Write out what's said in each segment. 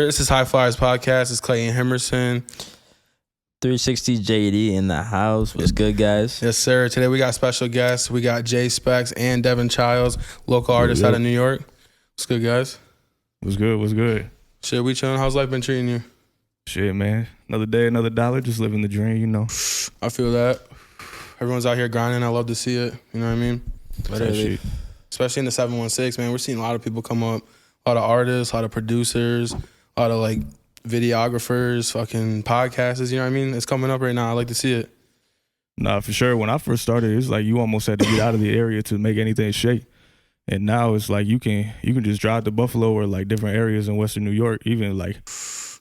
This is High Flyers Podcast. It's Clayton Hemerson. 360 JD in the house. What's good, guys? Yes, sir. Today we got special guests. We got Jay Speccs and Devan Childs, local artists out of New York. What's good, guys? What's good? Shit, we chilling. How's life been treating you? Shit, man. Another day, another dollar. Just living the dream, you know. I feel that. Everyone's out here grinding. I love to see it. You know what I mean? Literally. Especially in the 716, man. We're seeing a lot of people come up. A lot of artists, a lot of producers, a lot of like videographers, fucking podcasters, you know what I mean? It's coming up right now. I like to see it. Nah, for sure. When I first started, it's like you almost had to get out of the area to make anything shake. And now it's like you can just drive to Buffalo or like different areas in Western New York, even like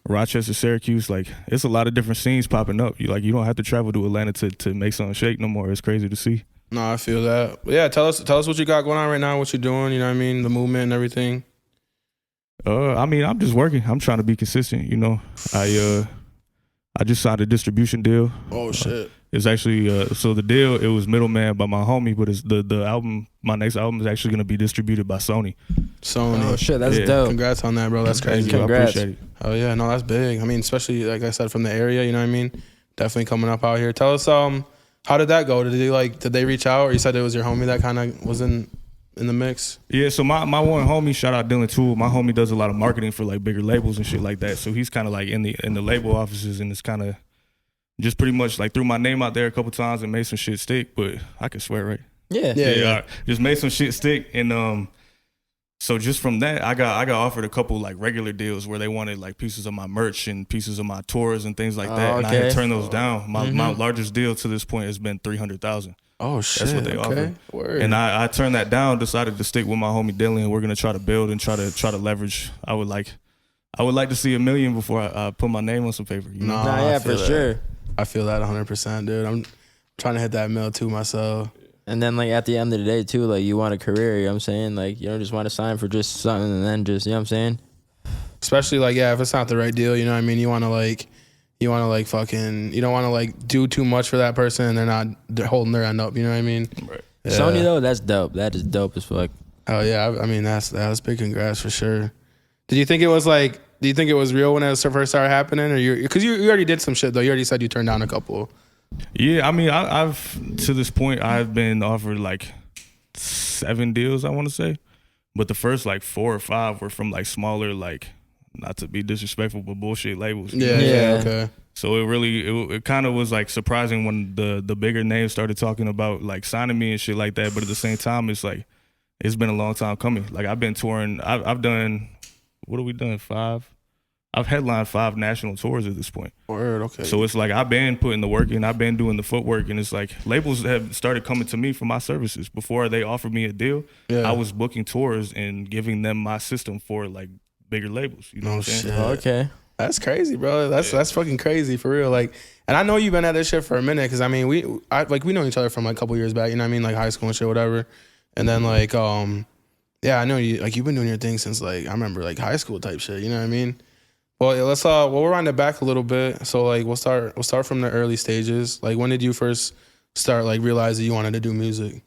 Rochester, Syracuse. Like it's a lot of different scenes popping up. You don't have to travel to Atlanta to make something shake no more. It's crazy to see. No, I feel that. But yeah, tell us what you got going on right now, what you're doing, you know what I mean? The movement and everything. I'm just working. I'm trying to be consistent, you know. I just signed a distribution deal. Oh shit. It's actually so the deal, it was middleman by my homie, but it's the album, my next album is actually gonna be distributed by Sony. Oh shit, that's dope. Congrats on that, bro. That's crazy. Congrats. I appreciate it. Oh yeah, no, that's big. I mean, especially like I said, from the area, you know what I mean? Definitely coming up out here. Tell us how did that go? Did they reach out, or you said it was your homie that kind of was in the mix? Yeah, so my one homie, shout out Dylan Toole, my homie does a lot of marketing for like bigger labels and shit like that. So he's kind of like in the label offices, and it's kind of just pretty much like threw my name out there a couple times and made some shit stick, but I can swear, right? Yeah. Just made some shit stick, and so just from that, I got offered a couple like regular deals where they wanted like pieces of my merch and pieces of my tours and things like that, and I had turned those down. My largest deal to this point has been $300,000. Oh shit! That's what they offered. Word. And I turned that down. Decided to stick with my homie Dylan, and we're gonna try to build and try to leverage. I would like to see $1 million before I put my name on some paper. You know? Yeah, for sure. I feel that 100%, dude. I'm trying to hit that mill too myself. And then like at the end of the day too, like you want a career, you know what I'm saying? Like you don't just want to sign for just something and then just, you know what I'm saying? Especially like, yeah, if it's not the right deal, you know what I mean? You don't want to like do too much for that person and they're holding their end up, you know what I mean? Right. Yeah. Sony though, that's dope. That is dope as fuck. Oh yeah, I mean that's big congrats for sure. Do you think it was real when it first started happening, or because you already did some shit though? You already said you turned down a couple. Yeah, I mean I've to this point I've been offered like 7 deals, I want to say, but the first like 4 or 5 were from like smaller, like, not to be disrespectful, but bullshit labels. Yeah. Okay. So it kind of was like surprising when the bigger names started talking about like signing me and shit like that. But at the same time, it's like it's been a long time coming. Like I've been touring. I've done, what have we done? 5. I've headlined 5 national tours at this point. Word. Okay. So it's like I've been putting the work in. I've been doing the footwork, and it's like labels have started coming to me for my services before they offered me a deal. Yeah. I was booking tours and giving them my system for like bigger labels. You know what I'm saying? Shit. Okay. That's crazy, bro. That's fucking crazy for real. Like, and I know you've been at this shit for a minute, because I mean we know each other from like a couple years back. You know what I mean? Like high school and shit, whatever. And then like yeah, I know you, like, you've been doing your thing since like I remember like high school type shit. You know what I mean? Well, yeah, we'll wind it back a little bit. So like we'll start from the early stages. Like when did you first start like realize that you wanted to do music?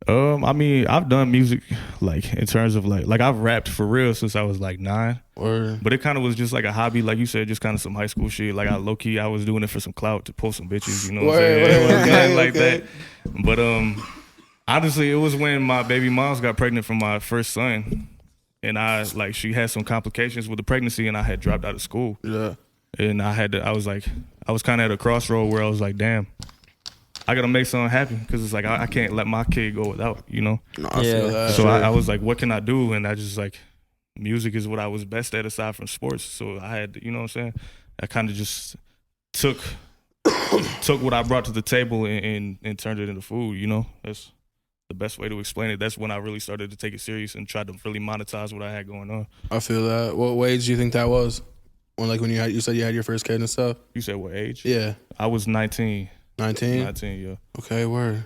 I mean, I've done music like in terms of like I've rapped for real since I was like 9. But it kind of was just like a hobby, like you said, just kind of some high school shit. Like Lowkey, I was doing it for some clout to post some bitches, you know what I'm saying? Like that. But honestly, it was when my baby moms got pregnant from my first son, and she had some complications with the pregnancy, and I had dropped out of school. Yeah. And I was kind of at a crossroad where I was like, damn, I gotta make something happen, because it's like I can't let my kid go without, you know. No, I feel that. So I was like, what can I do? And I just like, music is what I was best at aside from sports. So I had, you know what I'm saying? I kind of just took what I brought to the table and turned it into food. You know, that's the best way to explain it. That's when I really started to take it serious and tried to really monetize what I had going on. I feel that. What age do you think that was? When you said you had your first kid and stuff? You said what age? Yeah. I was 19. 19? 19, yeah. Okay, word.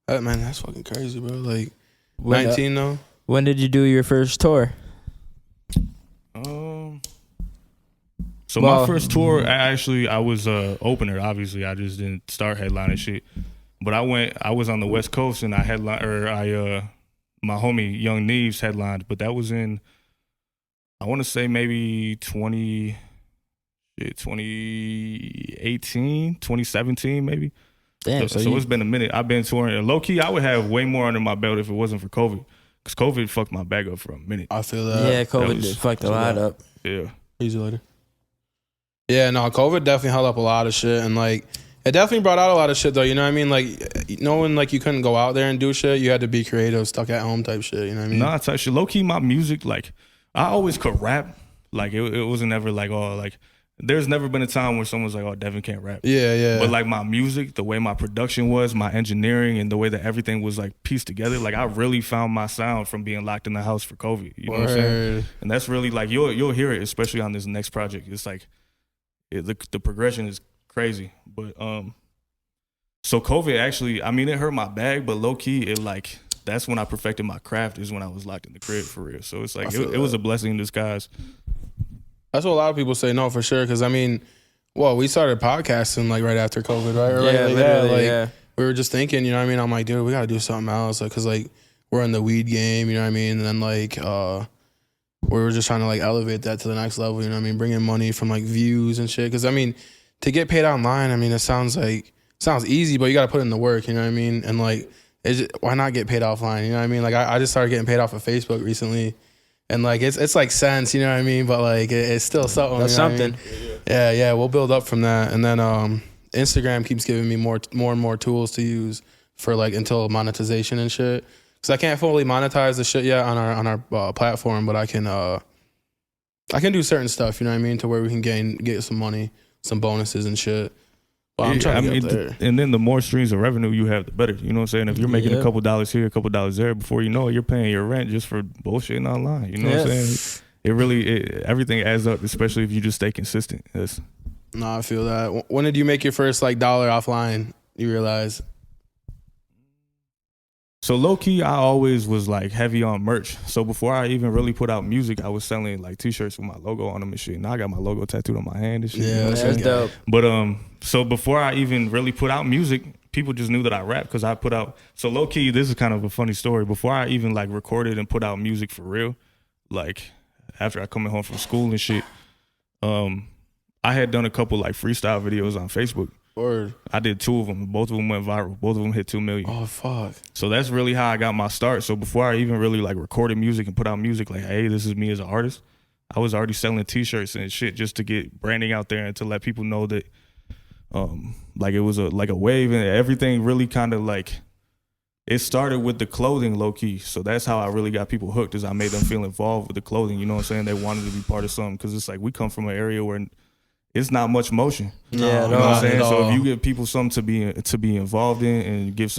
Man, that's fucking crazy, bro. Like, 19 though? When did you do your first tour? My first tour, I was opener, obviously. I just didn't start headlining shit. But I was on the West Coast, and my homie Young Neves headlined, but that was in I want to say maybe 2018, 2017 maybe. Damn. So it's been a minute. I've been touring. And low-key, I would have way more under my belt if it wasn't for COVID. Because COVID fucked my bag up for a minute. I feel that. Yeah, COVID fucked a lot up. Yeah. Easy later. Yeah, no, COVID definitely held up a lot of shit. And, like, it definitely brought out a lot of shit, though. You know what I mean? Like, knowing, like, you couldn't go out there and do shit, you had to be creative, stuck at home type shit. You know what I mean? Nah, I tell you, low-key, my music, like, I always could rap. Like, it wasn't ever like, oh, like, there's never been a time where someone's like, oh, Devan can't rap. Yeah. But, like, my music, the way my production was, my engineering, and the way that everything was, like, pieced together, like, I really found my sound from being locked in the house for COVID. You know what I'm saying? And that's really, like, you'll hear it, especially on this next project. It's like, the progression is crazy. But, so COVID actually, I mean, it hurt my bag, but low-key, it, like, that's when I perfected my craft, is when I was locked in the crib for real. So it's like, it was a blessing in disguise. That's what a lot of people say, no, for sure. Because, I mean, well, we started podcasting, like, right after COVID, right? Or yeah, right, literally, like, we were just thinking, you know what I mean? I'm like, dude, we got to do something else. Like, because, like, we're in the weed game, you know what I mean? And then, like, we were just trying to, like, elevate that to the next level, you know what I mean? Bring in money from, like, views and shit. Because, I mean, to get paid online, I mean, it sounds easy, but you got to put in the work, you know what I mean? And, like, why not get paid offline? You know what I mean? Like, I just started getting paid off of Facebook recently. And, like, it's like cents, you know what I mean? But, like, it's still something. That's something. I mean? Yeah, we'll build up from that. And then Instagram keeps giving me more and more tools to use for, like, until monetization and shit. Because I can't fully monetize the shit yet on our platform, but I can do certain stuff, you know what I mean? To where we can get some money, some bonuses and shit. Well, I'm trying to get there. And then the more streams of revenue you have, the better. You know what I'm saying? If you're making a couple dollars here, a couple dollars there, before you know it, you're paying your rent just for bullshitting online. You know what I'm saying? It really, everything adds up, especially if you just stay consistent. No, I feel that. When did you make your first, like, dollar offline, you realize? So low-key, I always was, like, heavy on merch. So before I even really put out music, I was selling, like, T-shirts with my logo on them and shit. Now I got my logo tattooed on my hand and shit. Yeah, you know that's dope. But so before I even really put out music, people just knew that I rap because I put out. So low-key, this is kind of a funny story. Before I even, like, recorded and put out music for real, like, after I coming home from school and shit, I had done a couple, like, freestyle videos on Facebook. Word. I did 2 of them. Both of them went viral. Both of them hit 2 million. Oh, fuck. So that's really how I got my start. So before I even really, like, recorded music and put out music, like, hey, this is me as an artist, I was already selling T-shirts and shit just to get branding out there and to let people know that, like, it was a wave, and everything really kind of, like, it started with the clothing low-key. So that's how I really got people hooked, is I made them feel involved with the clothing. You know what I'm saying? They wanted to be part of something, because it's like we come from an area where it's not much motion. Yeah, you know what I'm saying? So if you give people something to be involved in and give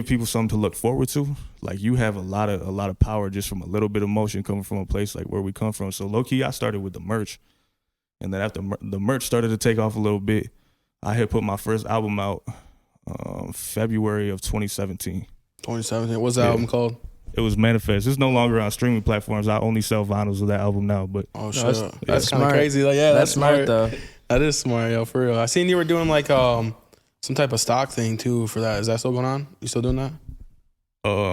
people something to look forward to, like, you have a lot of power just from a little bit of motion coming from a place like where we come from. So low key, I started with the merch, and then after the merch started to take off a little bit, I had put my first album out February of 2017. 2017. What's the album called? It was Manifest. It's no longer on streaming platforms. I only sell vinyls of that album now. But shit, that's kind of crazy. Like, that's smart though. That is smart, yo, for real. I seen you were doing, like, some type of stock thing too for that. Is that still going on? You still doing that?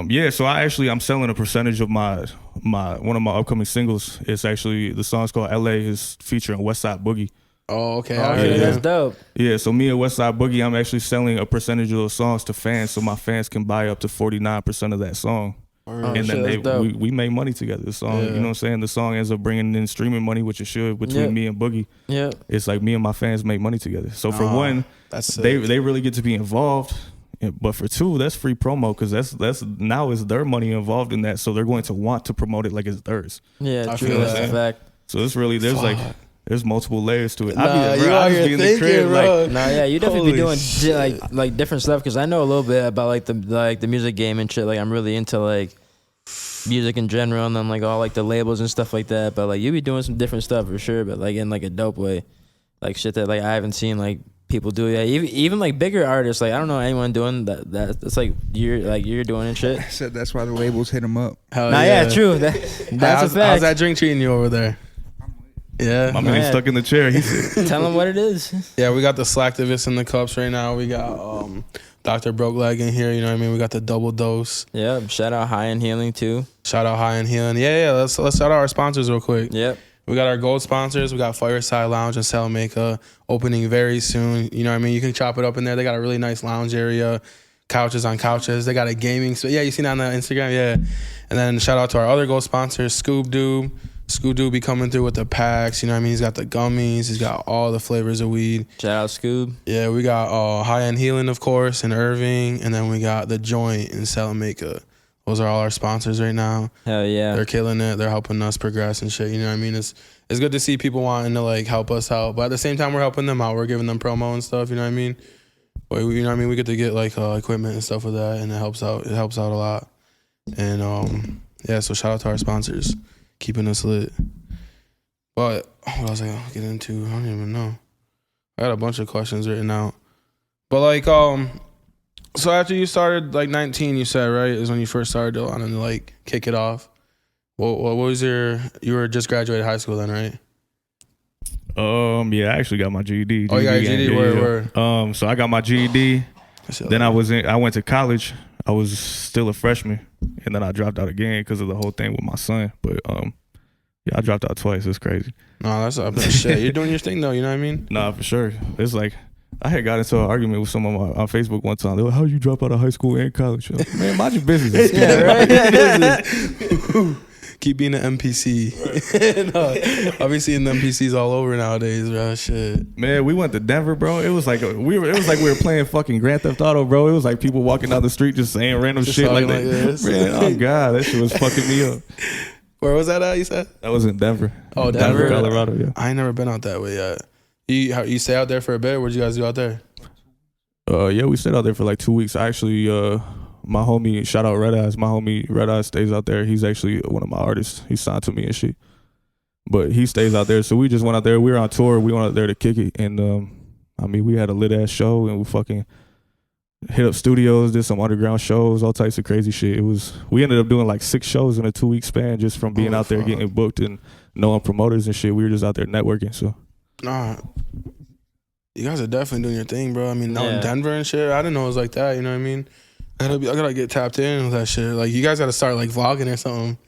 Yeah. So I'm selling a percentage of my one of my upcoming singles. It's actually, the song's called LA, is featuring Westside Boogie. Oh, okay. Yeah, that's dope. Yeah, so me and Westside Boogie, I'm actually selling a percentage of those songs to fans, so my fans can buy up to 49% of that song. And then we make money together. The song, you know what I'm saying? The song ends up bringing in streaming money, which it should, between me and Boogie. Yeah, it's like me and my fans make money together. So for one, they really get to be involved. But for two, that's free promo, because that's now is their money involved in that, so they're going to want to promote it like it's theirs. Yeah, true. That's a fact. So it's really there's multiple layers to it. You out here thinking, bro. You definitely be doing like different stuff, because I know a little bit about like the music game and shit. Like, I'm really into, like, music in general, and then, like, all, like, the labels and stuff like that. But, like, you be doing some different stuff for sure, but, like, in, like, a dope way, like shit that, like, I haven't seen, like, people do that. Even like bigger artists, like, I don't know anyone doing that. That's like you're doing and shit. I said that's why the labels hit them up. True. That's a fact. How's that drink treating you over there? Yeah, my man's stuck in the chair. Tell him what it is. Yeah, we got the Slacktivist in the cups right now. We got Dr. Broke Leg in here. You know what I mean? We got the double dose. Yep. Shout out High and Healing too. Shout out High and Healing. Yeah. Let's shout out our sponsors real quick. Yep. We got our gold sponsors. We got Fireside Lounge and Salamaker opening very soon. You know what I mean? You can chop it up in there. They got a really nice lounge area, couches on couches. They got a gaming space. Yeah, you seen that on the Instagram? Yeah. And then shout out to our other gold sponsors, Scoob Doob. Scoob Doob be coming through with the packs. You know what I mean? He's got the gummies. He's got all the flavors of weed. Shout out Scoob. Yeah, we got High End Healing, of course, in Irving. And then we got The Joint in Salamaker. Those are all our sponsors right now. Hell yeah. They're killing it. They're helping us progress and shit. You know what I mean? It's good to see people wanting to like help us out, but at the same time we're helping them out. We're giving them promo and stuff. You know what I mean? But, you know what I mean? We get to get like equipment and stuff with that, and it helps out. It helps out a lot. And yeah. So shout out to our sponsors, keeping us lit. But what else I gonna get into? I don't even know. I got a bunch of questions written out. But like so after you started like 19, you said, right, is when you first started to like kick it off. What was you were just graduated high school then, right? Yeah, I actually got my GED. Oh, you got your GED? Where? So I got my GED. Then I went to college. I was still a freshman, and then I dropped out again because of the whole thing with my son. But yeah, I dropped out twice. It's crazy. No, that's not bad shit. You're doing your thing though. You know what I mean? Nah, for sure. It's like I had got into an argument with someone on Facebook one time. They were like, "How you drop out of high school and college?" Like, man, mind your business. Yeah, right. Keep being an NPC. No, I'll be seeing the NPCs all over nowadays, bro. Shit. Man, we went to Denver, bro. It was like we were playing fucking Grand Theft Auto, bro. It was like people walking down the street just saying random shit like that. Man, oh god, that shit was fucking me up. Where was that at? You said that was in Denver. Oh, Denver, Colorado. Yeah, I ain't never been out that way yet. You stay out there for a bit? What'd you guys do out there? Yeah, we stayed out there for like 2 weeks. Actually, my homie, shout out Red Eyes. My homie Red Eyes stays out there. He's actually one of my artists. He signed to me and shit. But he stays out there. So we just went out there. We were on tour. We went out there to kick it. And I mean, we had a lit ass show and we fucking hit up studios, did some underground shows, all types of crazy shit. We ended up doing like 6 shows in a 2 week span just from being out there getting booked and knowing promoters and shit. We were just out there networking. So nah, you guys are definitely doing your thing, bro. I mean, out in Denver and shit, I didn't know it was like that. You know what I mean? I gotta get tapped in with that shit. Like, you guys gotta start like vlogging or something.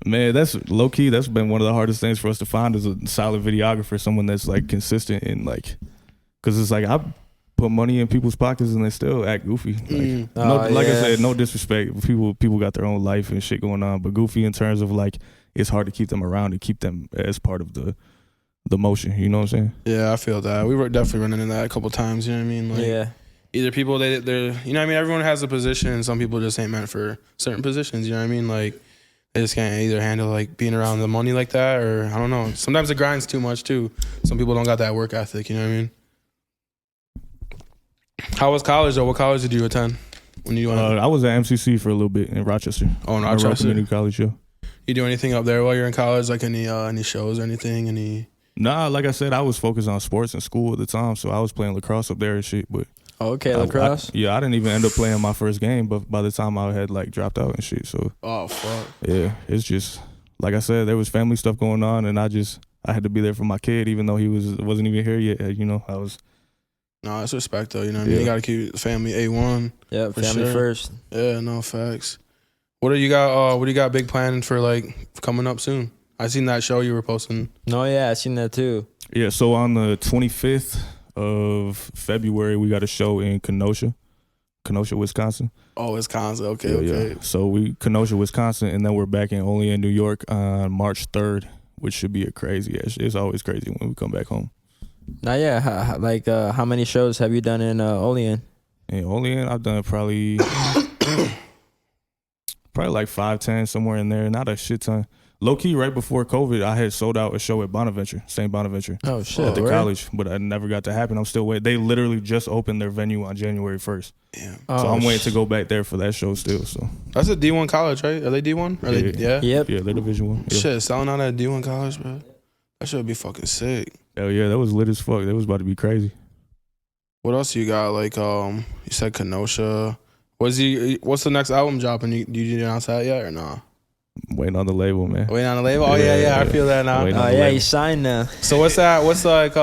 Man, that's low key. That's been one of the hardest things for us to find is a solid videographer, someone that's like consistent and like, cause it's like I put money in people's pockets and they still act goofy. Like, I said, no disrespect. People got their own life and shit going on, but goofy in terms of like it's hard to keep them around and keep them as part of the motion. You know what I'm saying? Yeah, I feel that. We were definitely running into that a couple times. You know what I mean? Like, yeah. Either people they're you know what I mean, everyone has a position and some people just ain't meant for certain positions, you know what I mean? Like they just can't either handle like being around the money like that, or I don't know. Sometimes the grind's too much too. Some people don't got that work ethic, you know what I mean? How was college though? What college did you attend when you went? I was at MCC for a little bit in Rochester. Oh, in Rochester Community College, yeah. You do anything up there while you're in college? Like any shows or anything? Nah, like I said, I was focused on sports in school at the time, so I was playing lacrosse up there and shit, but okay, lacrosse? I didn't even end up playing my first game, but by the time I had like dropped out and shit, so. Oh, fuck. Yeah, it's just, like I said, there was family stuff going on and I had to be there for my kid even though he wasn't even here yet, you know, I was. No, that's respect though, you know what I mean? You gotta keep family A1. Yeah, family first. Yeah, no, facts. What do you got big planning for like coming up soon? I seen that show you were posting. No, yeah, I seen that too. Yeah, so on the 25th of February, we got a show in Kenosha, Wisconsin. Oh, Wisconsin. Okay. Yeah. So Kenosha, Wisconsin, and then we're back in Olean, New York on March 3rd, which should be a crazy. It's always crazy when we come back home. Now, yeah, how many shows have you done in Olean? In Olean, I've done probably like 5-10, somewhere in there. Not a shit ton. Low-key, right before COVID, I had sold out a show at Bonaventure, St. Bonaventure. Oh, shit. At the college, but it never got to happen. I'm still waiting. They literally just opened their venue on January 1st. Damn. So I'm waiting to go back there for that show still. So that's a D1 college, right? Are they D1? Yeah. Yep. Yeah, they're Division 1. Yeah. Shit, selling out at D1 college, bro. That should be fucking sick. Hell yeah, that was lit as fuck. That was about to be crazy. What else you got? Like, you said Kenosha. What's the next album dropping? Did you announce that yet or nah? Waiting on the label, man. Waiting on the label? Oh, yeah. I feel that now. Oh, yeah, you signed now. So what's that? What's like,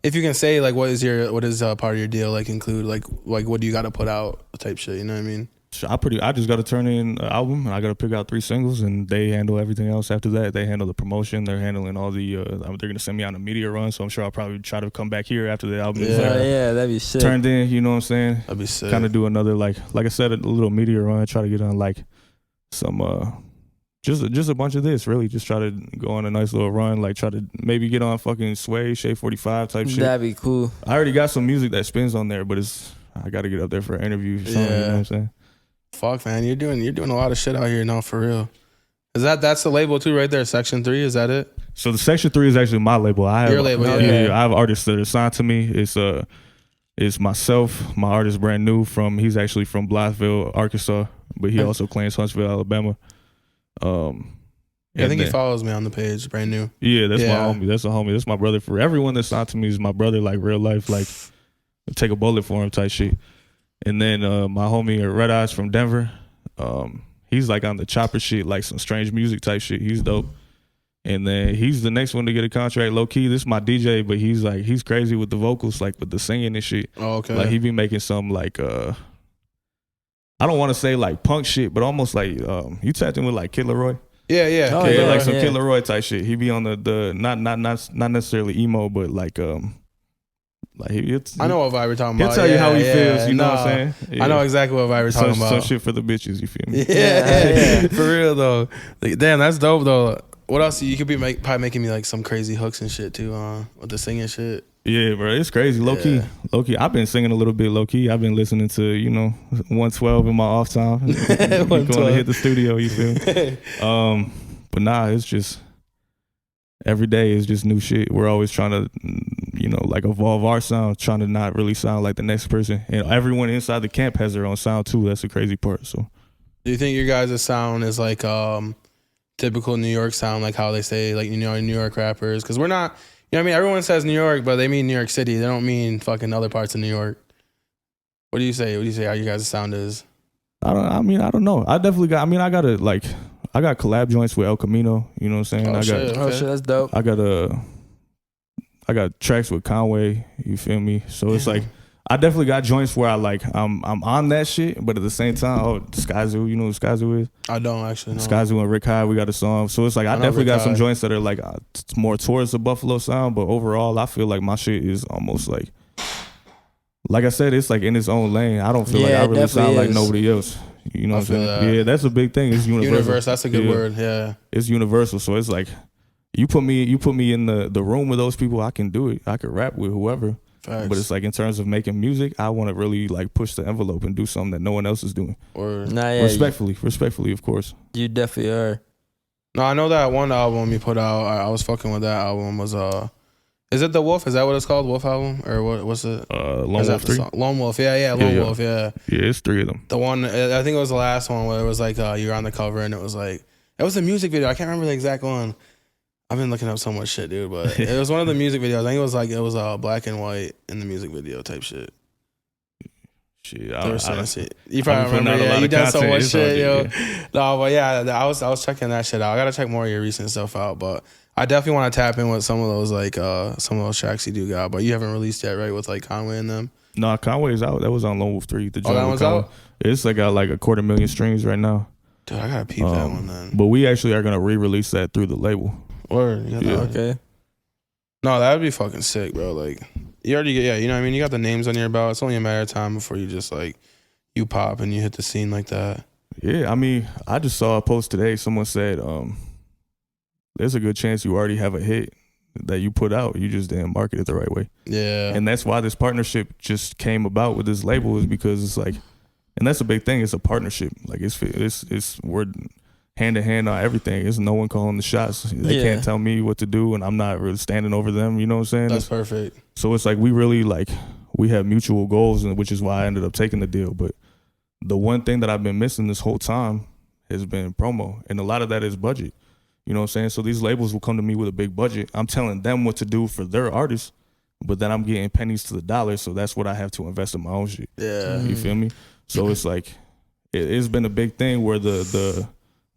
if you can say like what is part of your deal like include like what do you got to put out type shit, you know what I mean? I just got to turn in an album and I got to pick out 3 singles and they handle everything else after that. They handle the promotion. They're handling all the, they're going to send me on a media run. So I'm sure I'll probably try to come back here after the album is that'd be sick. turned in, you know what I'm saying? That'd be sick. Kind of do another, like I said, a little media run, try to get on like some, just a bunch of this, really. Just try to go on a nice little run, like try to maybe get on fucking Sway, Shade 45 type shit. That'd be cool. I already got some music that spins on there, but I got to get up there for an interview or something, you know what I'm saying? Fuck, man, you're doing a lot of shit out here now, for real. That's the label too, right there? Section 3, is that it? So the Section 3 is actually my label. Your label, yeah. I have artists that are signed to me. It's myself, my artist Brand New he's actually from Blytheville, Arkansas, but he also claims Huntsville, Alabama. I think he follows me on the page, Brand New. Yeah, that's my homie. That's a homie. That's my brother. For everyone that's signed to me is my brother, like real life, like take a bullet for him type shit. And then my homie Red Eyes from Denver, he's like on the chopper shit, like some strange music type shit. He's dope. And then he's the next one to get a contract, Lowkey. This is my DJ, but he's crazy with the vocals, like with the singing and shit. Oh, okay. Like he be making some like I don't want to say like punk shit, but almost like you tapped in with like Kid Laroi. Yeah. Oh, Yeah, yeah, like some yeah. Kid Laroi type shit. He be on the not necessarily emo, but like I know what vibe we're talking about. He'll tell you how he feels, you know what I'm saying? Yeah. I know exactly what vibe we're talking about. Some shit for the bitches, you feel me? Yeah. For real though. Like, damn, that's dope though. What else? You could be probably making me like some crazy hooks and shit too, with the singing shit. Yeah, bro, it's crazy. Low key. I've been singing a little bit low key. I've been listening to 112 in my off time. Going to hit the studio, you feel me? But nah, it's just every day is just new shit. We're always trying to, like evolve our sound, trying to not really sound like the next person. And everyone inside the camp has their own sound too. That's the crazy part. So, do you think your guys' sound is like typical New York sound, like how they say like New York rappers? Because we're not. You know what I mean? Everyone says New York, but they mean New York City. They don't mean fucking other parts of New York. What do you say? What do you say how you guys' sound is? I don't know. I definitely got. I got collab joints with El Camino. You know what I'm saying? Oh, shit, that's dope. I got tracks with Conway. You feel me? So it's like I definitely got joints where I'm on that shit, but at the same time, Skyzoo, you know who Skyzoo is? I don't actually know. Skyzoo and Rick Hyde, we got a song. So it's like I definitely got some joints that are like more towards the Buffalo sound, but overall I feel like my shit is almost like I said, it's like in its own lane. I don't feel like I really sound like nobody else. You know what I'm saying? That. Yeah, that's a big thing. It's universal. That's a good word. Yeah. It's universal. So it's like you put me in the room with those people, I can do it. I could rap with whoever. Facts. But it's like in terms of making music, I want to really like push the envelope and do something that no one else is doing. Respectfully, of course. You definitely are. No, I know that one album you put out. I was fucking with that album. Was is it the Wolf? Is that what it's called? Wolf album or what's it? Lone Wolf 3. Lone Wolf. Yeah. Lone Wolf. Yeah. Yeah, it's 3 of them. The one I think it was the last one where it was like you're on the cover and it was a music video. I can't remember the exact one. I've been looking up so much shit, dude, but it was one of the music videos. I think it was black and white in the music video type shit. Shit, you probably remember. Yeah, you done so much shit, yo. Yeah. No, but yeah, I was checking that shit out. I gotta check more of your recent stuff out, but I definitely want to tap in with some of those some of those tracks you do got. But you haven't released yet, right? With like Conway and them. No, Conway's out. That was on Lone Wolf 3. That one's out. It's like got like 250,000 streams right now. Dude, I gotta peep that one then. But we actually are gonna re-release that through the label. Word. Okay. No, that would be fucking sick, bro. Like, you already get, you know what I mean? You got the names on your belt. It's only a matter of time before you just, you pop and you hit the scene like that. Yeah, I mean, I just saw a post today. Someone said, there's a good chance you already have a hit that you put out. You just didn't market it the right way. Yeah. And that's why this partnership just came about with this label, is because it's like, and that's a big thing. It's a partnership. Like, we're hand in hand on everything. There's no one calling the shots. They can't tell me what to do, and I'm not really standing over them. You know what I'm saying? That's perfect. So it's like we really we have mutual goals, and which is why I ended up taking the deal. But the one thing that I've been missing this whole time has been promo, and a lot of that is budget. You know what I'm saying? So these labels will come to me with a big budget. I'm telling them what to do for their artists, but then I'm getting pennies to the dollar. So that's what I have to invest in my own shit. Yeah, you feel me? So it's like it's been a big thing where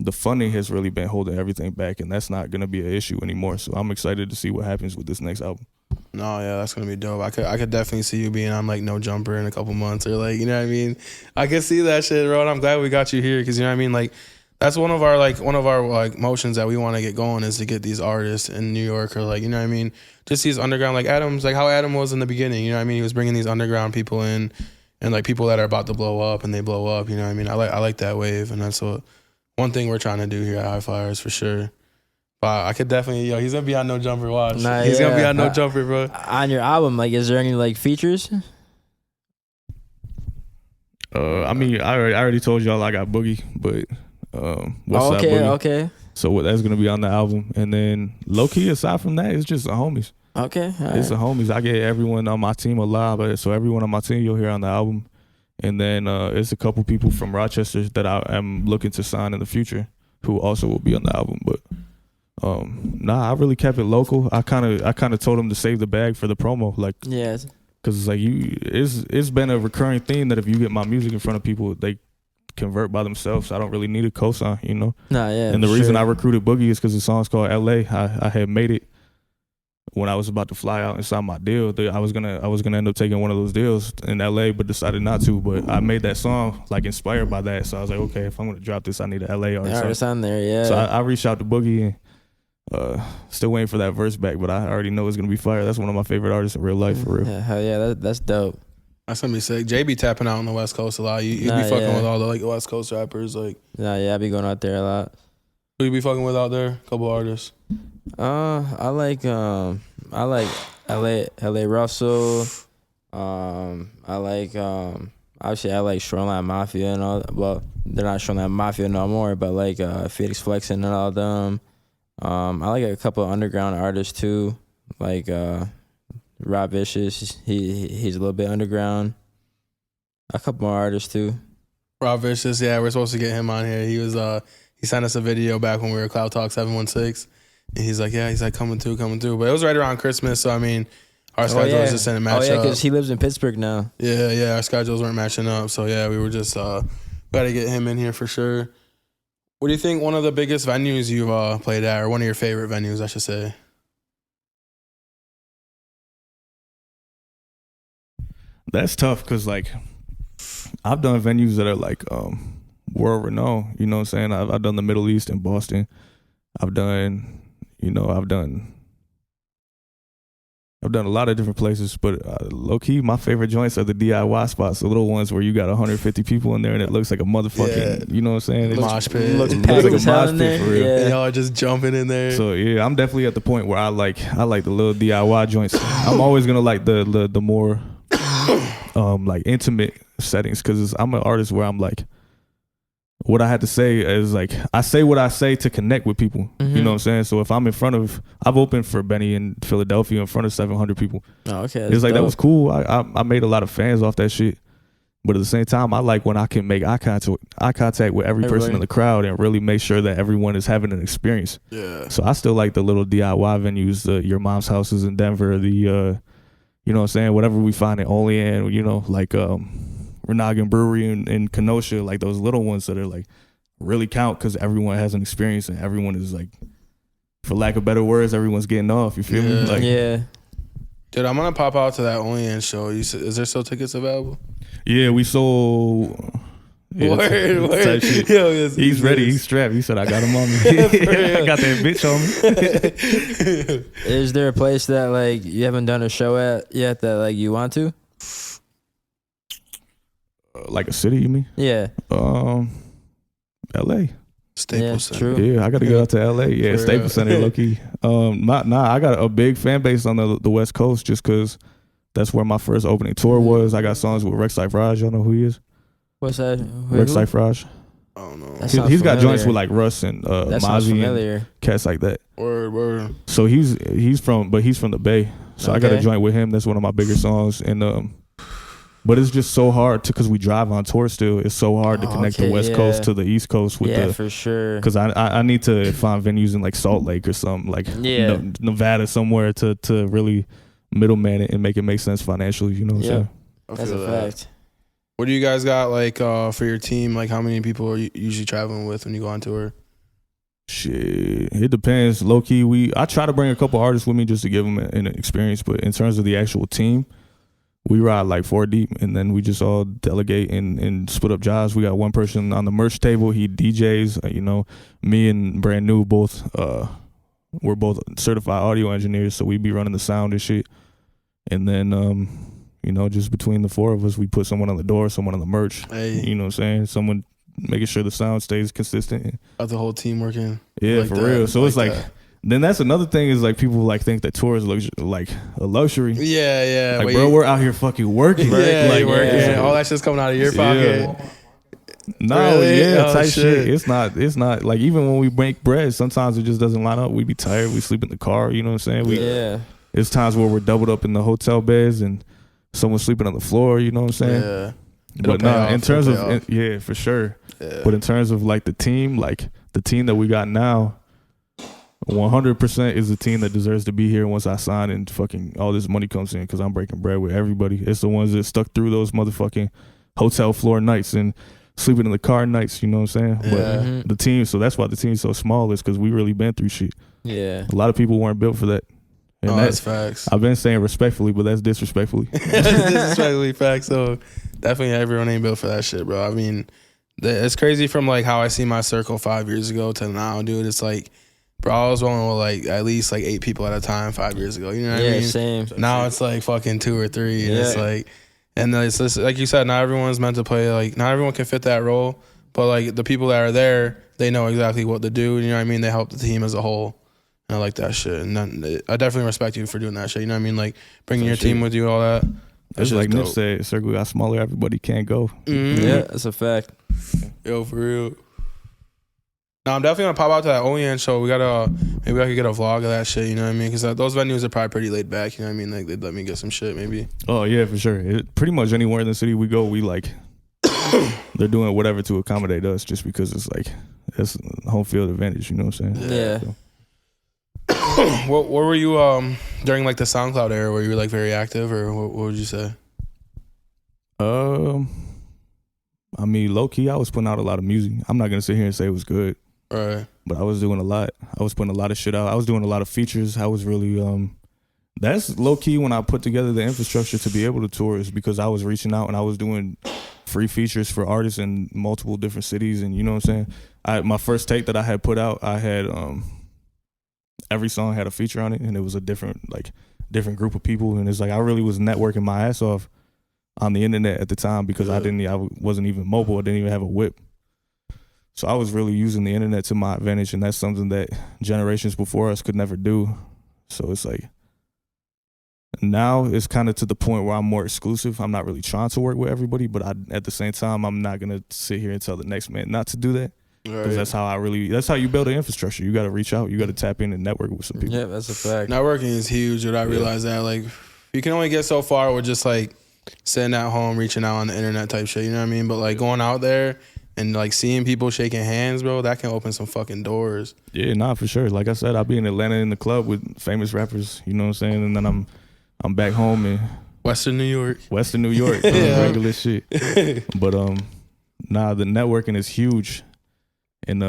the funding has really been holding everything back, and that's not going to be an issue anymore. So I'm excited to see what happens with this next album. No, yeah, that's gonna be dope. I could definitely see you being on like No Jumper in a couple months, or like, you know what I mean. I can see that shit, bro. And I'm glad we got you here because you know what I mean. Like, that's one of our motions that we want to get going is to get these artists in New York, or like, you know what I mean, just these underground, like Adam's, like how Adam was in the beginning. You know what I mean. He was bringing these underground people in, and like people that are about to blow up, and they blow up. You know what I mean. I like that wave, and that's one thing we're trying to do here at High Flyers for sure. Wow, I could definitely, he's gonna be on No Jumper. Watch, he's gonna be on No Jumper, bro. On your album, like, is there any like features? I mean, I already told y'all I got Boogie, but what's up, Boogie? Okay. So that's gonna be on the album, and then Lowkey, aside from that, it's just the homies. Okay, it's the homies. I get everyone on my team a lot, so everyone on my team you'll hear on the album, and then it's a couple people from Rochester that I am looking to sign in the future who also will be on the album, but. I really kept it local. I kind of told them to save the bag for the promo, like, yes, because it's like it's been a recurring theme that if you get my music in front of people, they convert by themselves. I don't really need a cosign, you know. And the reason I recruited Boogie is because the song's called L.A. I had made it when I was about to fly out and sign my deal. I was gonna end up taking one of those deals in L.A., but decided not to. But I made that song like inspired by that, so I was like, okay, if I'm gonna drop this, I need an L.A. artist on there. Yeah. So I reached out to Boogie and. Still waiting for that verse back, but I already know it's gonna be fire. That's one of my favorite artists in real life, for real. Yeah, hell yeah, that's dope. That's gonna be sick. Jay be tapping out on the West Coast a lot. You be fucking with all the like West Coast rappers, like. I be going out there a lot. Who you be fucking with out there? A couple artists. I like LA Russell. I like obviously I like Shoreline Mafia and all. Well, they're not Shoreline Mafia no more, but like Felix Flexen and all them. I like a couple of underground artists too, like Rob Vicious. He's a little bit underground. A couple more artists too. Rob Vicious, yeah, we're supposed to get him on here. He was he sent us a video back when we were at Cloud Talk 716, and he's like, coming through. But it was right around Christmas, so I mean, our schedules just didn't match up. Because he lives in Pittsburgh now. Yeah, our schedules weren't matching up, so yeah, we were just got to get him in here for sure. What do you think one of the biggest venues you've played at, or one of your favorite venues, I should say? That's tough because, like, I've done venues that are, like, world renowned. You know what I'm saying? I've done the Middle East in Boston. I've done a lot of different places, but low-key, my favorite joints are the DIY spots, the little ones where you got 150 people in there and it looks like a motherfucking, you know what I'm saying? Mosh pit. It looks like a mosh pit for real. Yeah. And y'all are just jumping in there. So yeah, I'm definitely at the point where I like the little DIY joints. I'm always gonna like the more like intimate settings because I'm an artist where I'm like, what I had to say is like I say what I say to connect with people. Mm-hmm. You know what I'm saying? So if I'm I've opened for Benny in Philadelphia in front of 700 people. Oh, okay. It's like dope. That was cool. I made a lot of fans off that shit. But at the same time, I like when I can make eye contact with every person in the crowd and really make sure that everyone is having an experience. Yeah. So I still like the little DIY venues, your mom's houses in Denver, you know what I'm saying, whatever we find in Olean, you know, like Renagan Brewery in Kenosha, like those little ones that are like really count because everyone has an experience and everyone is like, for lack of better words, everyone's getting off. You feel me? Like, yeah. Dude, I'm gonna pop out to that Olean show. Is there still tickets available? Yeah, we sold. Yeah, word. Yo, he's ready. He's strapped. He said, "I got him on me. I got that bitch on me." Is there a place that like you haven't done a show at yet that like you want to? Like a city, you mean? Yeah. L.A. Staples Center. True. Yeah, I got to go out to L.A. Yeah, Staples Center, Lowkey. I got a big fan base on the West Coast just because that's where my first opening tour was. I got songs with Rex Cypherage. Y'all know who he is? What's that? Rex Cypherage. I don't know. He's got joints with like Russ and Mozzie and cats like that. Word. So he's from the Bay. So I got a joint with him. That's one of my bigger songs. And but it's just so hard because we drive on tour still. It's so hard to connect the West Coast to the East Coast with for sure. Because I need to find venues in like Salt Lake or something like Nevada somewhere to really middleman it and make it make sense financially. You know what I'm saying? That's a fact. What do you guys got like for your team? Like how many people are you usually traveling with when you go on tour? Shit, it depends. Low key, I try to bring a couple artists with me just to give them an experience. But in terms of the actual team, we ride like 4 deep, and then we just all delegate and split up jobs. We got one person on the merch table. He DJs. You know, me and Brand New both. We're both certified audio engineers, so we be running the sound and shit. And then, you know, just between the 4 of us, we put someone on the door, someone on the merch. Hey. You know what I'm saying? Someone making sure the sound stays consistent. Got the whole team working. Yeah, like for that, real. So it's like, that. then that's another thing is like people like think that tour is like a luxury. Yeah. Like, bro, we're out here fucking working. Yeah, like, working. Yeah. All that shit's coming out of your pocket. Yeah. No, Really? yeah, Oh, type shit. shit. It's not like even when we make bread, sometimes it just doesn't line up. We be tired. We sleep in the car. You know what I'm saying? It's times where we're doubled up in the hotel beds and someone's sleeping on the floor. You know what I'm saying? Yeah. But no, in terms of yeah, for sure. Yeah. But in terms of like the team that we got now, 100% is the team that deserves to be here once I sign and fucking all this money comes in because I'm breaking bread with everybody. It's the ones that stuck through those motherfucking hotel floor nights and sleeping in the car nights. You know what I'm saying? Yeah. But the team, so that's why the team's so small is because we really been through shit. Yeah. A lot of people weren't built for that. And That's facts. I've been saying respectfully, but that's disrespectfully. Disrespectfully facts. So definitely everyone ain't built for that shit, bro. I mean, it's crazy from like how I see my circle 5 years ago to now, dude. It's like, bro, I was rolling with like at least like 8 people at a time 5 years ago. You know what I mean? Same. Now it's like fucking 2 or 3. And it's like, and it's just, like you said, not everyone's meant to play. Like not everyone can fit that role, but like the people that are there, they know exactly what to do. You know what I mean? They help the team as a whole. And I like that shit. And then, I definitely respect you for doing that shit. You know what I mean? Like bringing your team with you, all that. That's That's like Nip dope. said, circle got smaller, everybody can't go. Mm-hmm. Yeah, that's a fact. Yo, for real. No, I'm definitely gonna pop out to that OEN show. Maybe I could get a vlog of that shit. You know what I mean? Because those venues are probably pretty laid back. You know what I mean? Like they'd let me get some shit, maybe. Oh yeah, for sure. Pretty much anywhere in the city we go, we like they're doing whatever to accommodate us, just because it's like that's home field advantage. You know what I'm saying? Yeah. So. What were you during like the SoundCloud era? Were you like very active, or what would you say? I mean, low key, I was putting out a lot of music. I'm not gonna sit here and say it was good, Right. but I was doing a lot. I was putting a lot of shit out. I was doing a lot of features. I was really that's low key when I put together the infrastructure to be able to tour, is because I was reaching out and I was doing free features for artists in multiple different cities. And you know what I'm saying? My first tape that I had put out, I had every song had a feature on it, and it was a different group of people. And it's like I really was networking my ass off on the internet at the time, because I wasn't even mobile. I didn't even have a whip. So I was really using the internet to my advantage, and that's something that generations before us could never do. So it's like now it's kind of to the point where I'm more exclusive. I'm not really trying to work with everybody, but at the same time, I'm not going to sit here and tell the next man not to do that. Because that's how you build an infrastructure. You got to reach out. You got to tap in and network with some people. Yeah, that's a fact. Networking is huge, dude. I realize that. Like, you can only get so far with just like sitting at home, reaching out on the internet type shit. You know what I mean? But like going out there and like seeing people shaking hands, bro, that can open some fucking doors. Yeah, nah, for sure. Like I said, I'll be in Atlanta in the club with famous rappers. You know what I'm saying? And then I'm back home in Western New York. Yeah. Regular shit. But nah, the networking is huge. And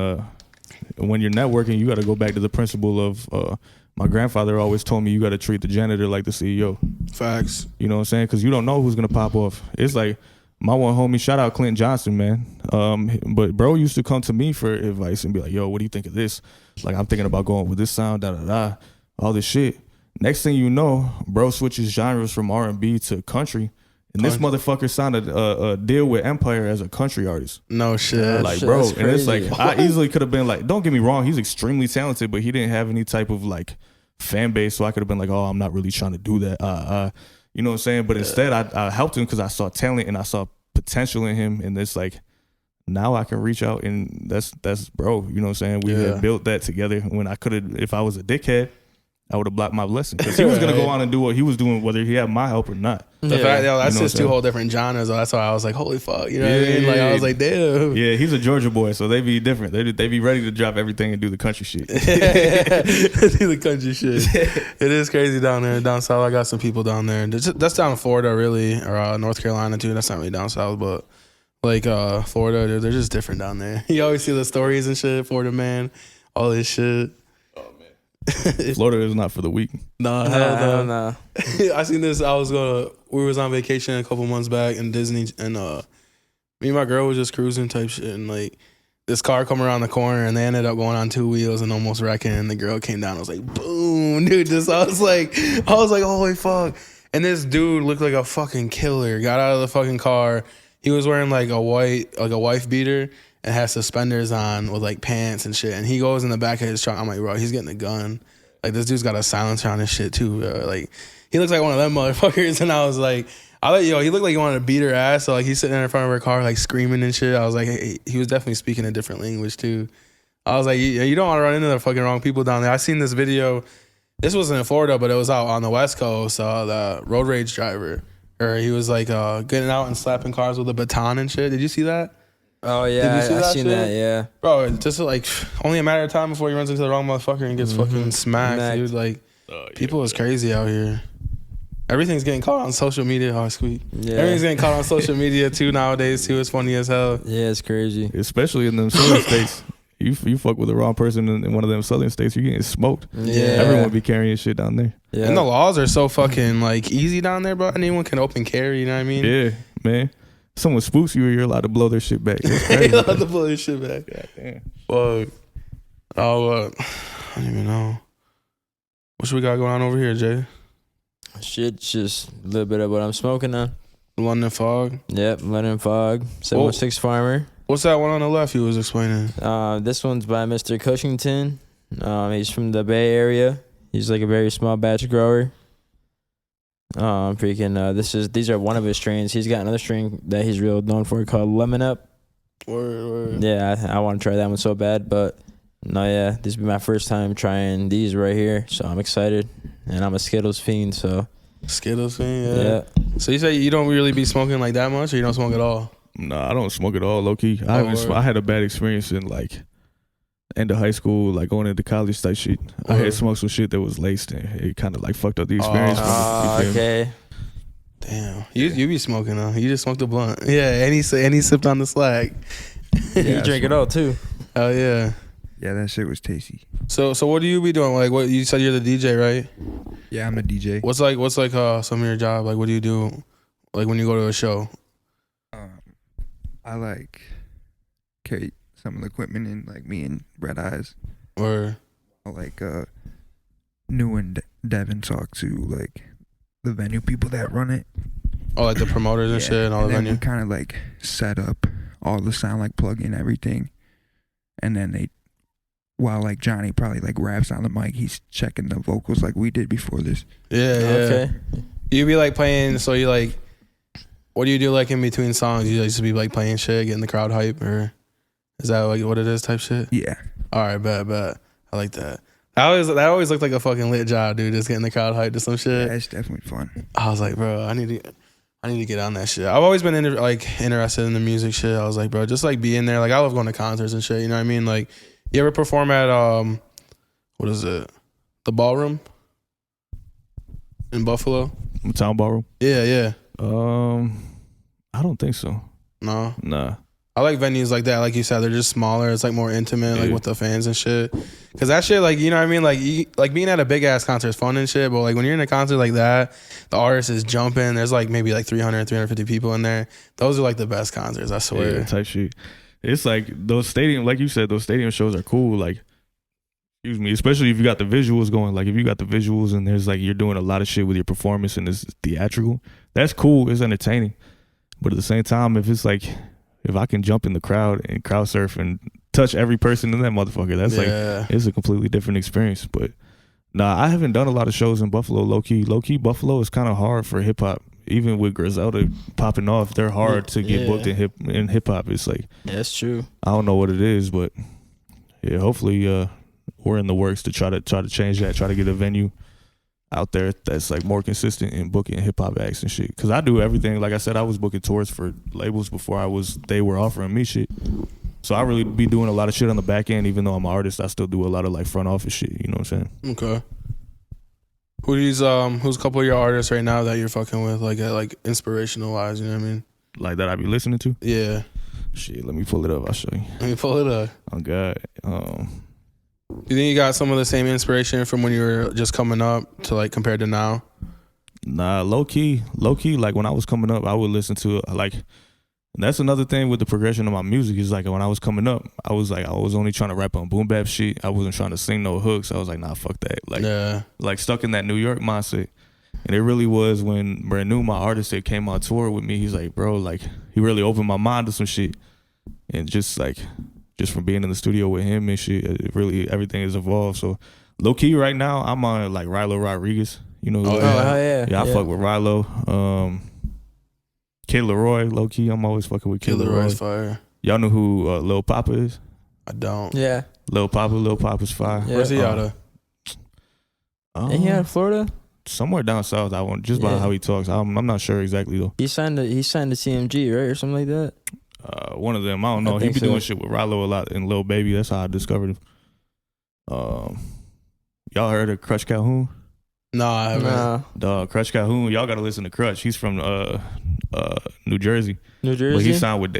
when you're networking, you got to go back to the principle of my grandfather always told me you got to treat the janitor like the CEO. Facts. You know what I'm saying? Because you don't know who's going to pop off. It's like my one homie, shout out Clint Johnson, man. But bro used to come to me for advice and be like, yo, what do you think of this? Like, I'm thinking about going with this sound, da-da-da, all this shit. Next thing you know, bro switches genres from R&B to country. And this motherfucker signed a deal with Empire as a country artist. No shit. Like, bro, and it's like, I easily could have been like, don't get me wrong, he's extremely talented, but he didn't have any type of like fan base, so I could have been like, oh, I'm not really trying to do that. You know what I'm saying? But instead, I helped him because I saw talent and I saw potential in him, and it's like, now I can reach out, and that's bro. You know what I'm saying? We had built that together. When I could have, if I was a dickhead, I would have blocked my blessing, because he was gonna go on and do what he was doing, whether he had my help or not. The fact, that's just two whole different genres. Though. That's why I was like, holy fuck, you know what I mean? Like I was like, damn. Yeah, he's a Georgia boy, so they be different. They be ready to drop everything and do the country shit. Do the country shit. It is crazy down there, down south. I got some people down there. That's down in Florida, really, or North Carolina too. That's not really down south, but like Florida, they're just different down there. You always see the stories and shit. Florida man all this shit. Florida is not for the weak. Nah, hell no. Nah. I seen this. We was on vacation a couple months back in Disney, and me and my girl was just cruising type shit, and like this car come around the corner, and they ended up going on 2 wheels and almost wrecking. And the girl came down. I was like, boom, dude. I was like, holy fuck. And this dude looked like a fucking killer. Got out of the fucking car. He was wearing like a wife beater and has suspenders on with like pants and shit. And he goes in the back of his truck. I'm like, bro, he's getting a gun. Like this dude's got a silencer on his shit too, bro. Like he looks like one of them motherfuckers. And I was like, he looked like he wanted to beat her ass. So like he's sitting there in front of her car like screaming and shit. I was like, hey, he was definitely speaking a different language too. I was like, you don't want to run into the fucking wrong people down there. I seen this video. This wasn't in Florida, but it was out on the West Coast. The road rage driver, or he was like getting out and slapping cars with a baton and shit. Did you see that? Oh yeah, I seen that. Yeah, bro. It's just like only a matter of time before he runs into the wrong motherfucker and gets fucking smacked, dude. Like people is crazy out here. Everything's getting caught on social media. Oh, sweet. Yeah. Everything's getting caught on social media too nowadays too. It's funny as hell. Yeah, it's crazy, especially in them southern states. You fuck with the wrong person in one of them southern states, you getting smoked. Yeah, everyone be carrying shit down there. Yeah, and the laws are so fucking like easy down there, bro. Anyone can open carry. You know what I mean? Yeah, man. Someone spooks you, you're allowed to blow their shit back. You're allowed to blow their shit back. God damn. Fuck. I don't even know. What we got going on over here, Jay? Shit, just a little bit of what I'm smoking on. London Fog. Yep, London Fog. 716 Farmer. What's that one on the left you was explaining? This one's by Mr. Cushington. He's from the Bay Area. He's like a very small batch grower. These are one of his strains. He's got another strain that he's real known for called Lemon Up. Word. Yeah, I want to try that one so bad, but no, yeah, this will be my first time trying these right here, so I'm excited. And I'm a Skittles fiend, so. Skittles fiend, yeah. So you say you don't really be smoking like that much, or you don't smoke at all? No, I don't smoke at all, Lowkey. I had a bad experience in like end of high school, like going into college type shit. I had smoked some shit that was laced, and it kind of like fucked up the experience. Okay. Damn, you be smoking though. You just smoked a blunt. Yeah, and he sipped on the slag. You drink it all too. Oh yeah. Yeah, that shit was tasty. So what do you be doing? Like, what you said you're the DJ, right? Yeah, I'm a DJ. What's like some of your job? Like, what do you do? Like when you go to a show? I like carry some of the equipment in, like me and Red Eyes. Or like New and Devan talk to like the venue people that run it. Oh, like the promoters and shit and all the venue. We kind of like set up all the sound, like plug in everything, and then while like Johnny probably like raps on the mic, he's checking the vocals like we did before this. Yeah. Okay. You be like playing, so you like, what do you do like in between songs? You just be like playing shit, getting the crowd hype, or is that like what it is type shit? Yeah. All right, bet. I like that. That always looked like a fucking lit job, dude. Just getting the crowd hyped to some shit. Yeah, it's definitely fun. I was like, bro, I need to get on that shit. I've always been interested in the music shit. I was like, bro, just like being there. Like I love going to concerts and shit. You know what I mean? Like, you ever perform at what is it? The Ballroom in Buffalo? Town Ballroom? Yeah. I don't think so. No. Nah. I like venues like that. Like you said, they're just smaller. It's like more intimate, like with the fans and shit. Cause that shit, like, you know what I mean? Like being at a big ass concert is fun and shit. But like when you're in a concert like that, the artist is jumping. There's like maybe like 350 people in there. Those are like the best concerts, I swear. Yeah, type shit. It's like those stadium, like you said, those stadium shows are cool. Like, excuse me, especially if you got the visuals going. Like if you got the visuals and there's like you're doing a lot of shit with your performance and it's theatrical, that's cool. It's entertaining. But at the same time, if it's like, if I can jump in the crowd and crowd surf and touch every person in that motherfucker, that's like, it's a completely different experience. But nah, I haven't done a lot of shows in Buffalo, Lowkey. Buffalo is kind of hard for hip hop. Even with Griselda popping off, they're hard to get booked in hip hop. It's like, yeah, that's true. I don't know what it is, but yeah, hopefully we're in the works to try to change that, try to get a venue out there that's like more consistent in booking hip hop acts and shit. Cause I do everything. Like I said, I was booking tours for labels before they were offering me shit. So I really be doing a lot of shit on the back end. Even though I'm an artist, I still do a lot of like front office shit. You know what I'm saying? Okay. Who's a couple of your artists right now that you're fucking with, like inspirational wise? You know what I mean? Like that I be listening to? Yeah. Shit, let me pull it up. I'll show you. Let me pull it up. Oh God. You think you got some of the same inspiration from when you were just coming up to like compared to now? Nah, low key. Like when I was coming up, I would listen to like. That's another thing with the progression of my music is like when I was coming up, I was only trying to rap on boom bap shit. I wasn't trying to sing no hooks. I was like, nah, fuck that. Like, like stuck in that New York mindset. And it really was when Brand New, my artist that came on tour with me, he's like, bro, like he really opened my mind to some shit. And just from being in the studio with him and shit, it really everything has evolved. So low key right now, I'm on like Rilo Rodriguez. You know, yeah, I fuck with Rilo. Kid Leroy, low key, I'm always fucking with Kid Leroy. Fire. Y'all know who Lil Papa is? I don't. Yeah. Lil Papa's fire. Yeah. Where's he out of? Ain't he out of Florida? Somewhere down south. I want just by how he talks. I'm not sure exactly though. He signed to CMG, right, or something like that. One of them. I don't know. He be doing shit with Rilo a lot and Lil Baby. That's how I discovered him. Y'all heard of Crutch Calhoun? No, I haven't. Nah. Dog, Crutch Calhoun. Y'all gotta listen to Crutch. He's from New Jersey. New Jersey. But he signed with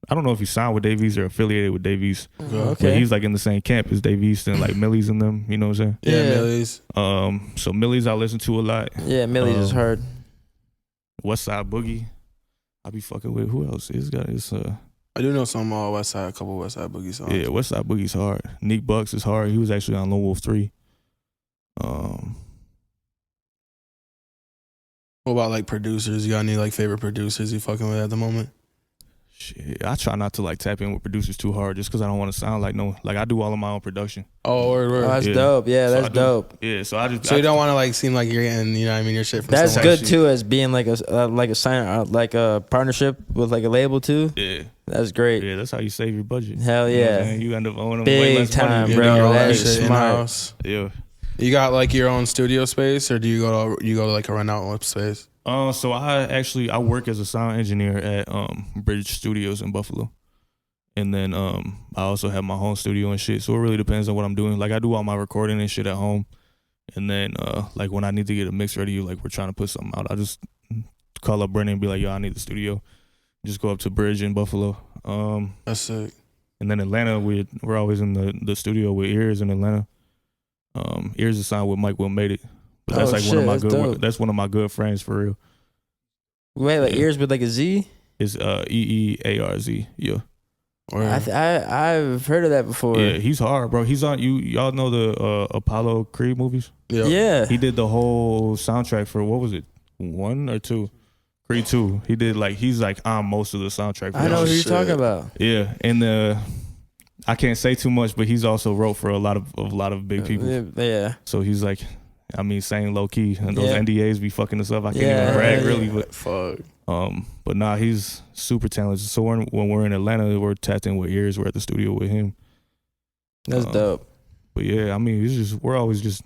I don't know if he signed with Dave East or affiliated with Dave East. Okay. But he's like in the same camp as Dave East and like Millie's in them. You know what I'm saying? Yeah, Millie's. So Millie's I listen to a lot. Yeah, Millie's is hard. Westside Boogie. I be fucking with who else? I do know some Westside, a couple Westside Boogie songs. Yeah, Westside Boogie's hard. Neek Bucks is hard. He was actually on Lone Wolf 3. What about like producers? You got any like favorite producers you fucking with at the moment? Shit, I try not to like tap in with producers too hard just because I don't want to sound like I do all of my own production. Oh, word. Oh, that's dope. Yeah, that's dope. Yeah, so you don't want to like seem like you're getting, you know what I mean, your shit from that's someone. good too, as being like a sign, like a partnership with like a label too. Yeah, that's great. Yeah, that's how you save your budget. Hell yeah, you end up owning big way less time, money. bro. That's smart. Yeah. You got like your own studio space, or do you go to like a rent out space? So I work as a sound engineer at Bridge Studios in Buffalo, and then I also have my home studio and shit. So it really depends on what I'm doing. Like I do all my recording and shit at home, and then like when I need to get a mix ready, like we're trying to put something out, I just call up Brennan and be like, yo, I need the studio. Just go up to Bridge in Buffalo. That's sick. And then Atlanta, we're always in the studio with Ears in Atlanta. Ears is signed with Mike Will Made It. But that's that's one of my good friends for real. Wait, like Ears with like a Z? It's EEARZ. Yeah. I've heard of that before. Yeah, he's hard, bro. He's on y'all know the Apollo Creed movies? Yeah. He did the whole soundtrack for what was it? 1 or 2? Creed 2. He did he's like on most of the soundtrack for I know who you're talking about. Yeah. And I can't say too much, but he's also wrote for a lot of big people. Yeah. So he's like, I mean, saying low key, and those NDAs be fucking us up. I can't even brag really, but fuck. But nah, he's super talented. So when we're in Atlanta, we're tapped in with Ears. We're at the studio with him. That's dope. But yeah, I mean, we're always just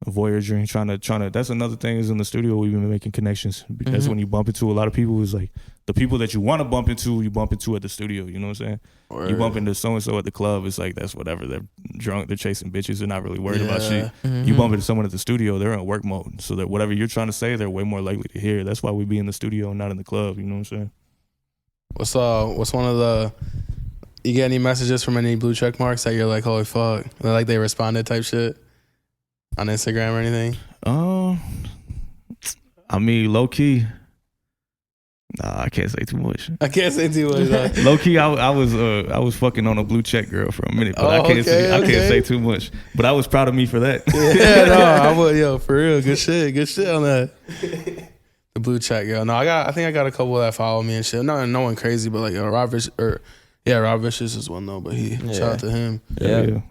voyaging, trying to. That's another thing is in the studio we've been making connections. That's when you bump into a lot of people. Is like the people that you want to bump into, you bump into at the studio. You know what I'm saying? Word. You bump into so and so at the club. It's like that's whatever. They're drunk. They're chasing bitches. They're not really worried about shit. You bump into someone at the studio. They're in work mode. So that whatever you're trying to say, they're way more likely to hear. That's why we be in the studio and not in the club. You know what I'm saying? What's one of the? You get any messages from any blue check marks that you're like, holy fuck, like they responded type shit on Instagram or anything? I mean, low key. Nah, I can't say too much. Low key, I was fucking on a blue check girl for a minute, but I can't say too much. But I was proud of me for that. Yeah, no, I would, for real, good shit on that. The blue check girl. No, I think I got a couple that follow me and shit. No one crazy, but like Rob Vicious is one though. But shout out to him. Yeah.